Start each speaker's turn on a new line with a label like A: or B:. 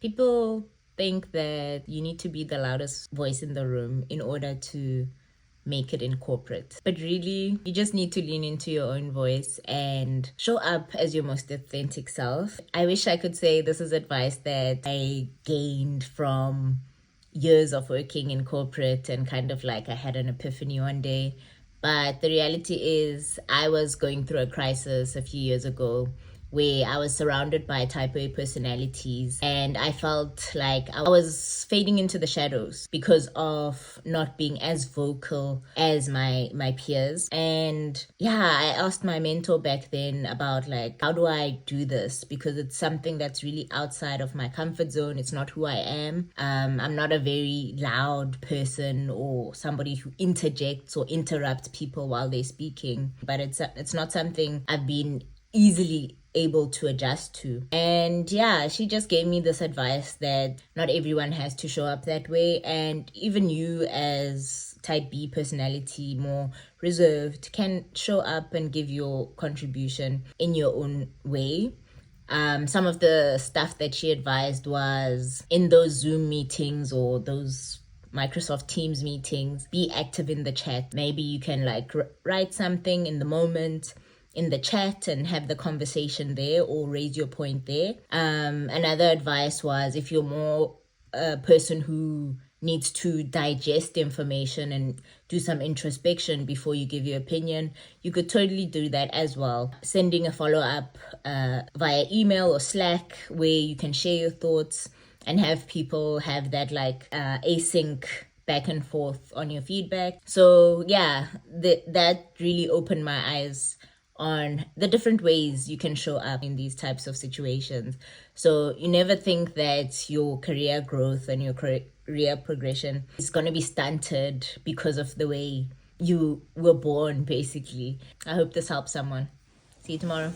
A: People think that you need to be the loudest voice in the room in order to make it in corporate. But really, you just need to lean into your own voice and show up as your most authentic self. I wish I could say this is advice that I gained from years of working in corporate and kind of like I had an epiphany one day. But the reality is, I was going through a crisis a few years ago where I was surrounded by type A personalities and I felt like I was fading into the shadows because of not being as vocal as my peers. And yeah, I asked my mentor back then about like, how do I do this? Because it's something that's really outside of my comfort zone. It's not who I am. I'm not a very loud person or somebody who interjects or interrupts people while they're speaking, but it's not something I've been easily able to adjust to. And yeah, she just gave me this advice that not everyone has to show up that way, and even you as type B personality, more reserved, can show up and give your contribution in your own way. Some of the stuff that she advised was in those Zoom meetings or those Microsoft Teams meetings, be active in the chat. Maybe you can like write something in the moment in the chat and have the conversation there or raise your point there. Another advice was, if you're more a person who needs to digest information and do some introspection before you give your opinion, you could totally do that as well. Sending a follow-up via email or Slack where you can share your thoughts and have people have that like async back and forth on your feedback. So yeah, that really opened my eyes on the different ways you can show up in these types of situations. So you never think that your career growth and your career progression is going to be stunted because of the way you were born, basically. I hope this helps someone. See you tomorrow.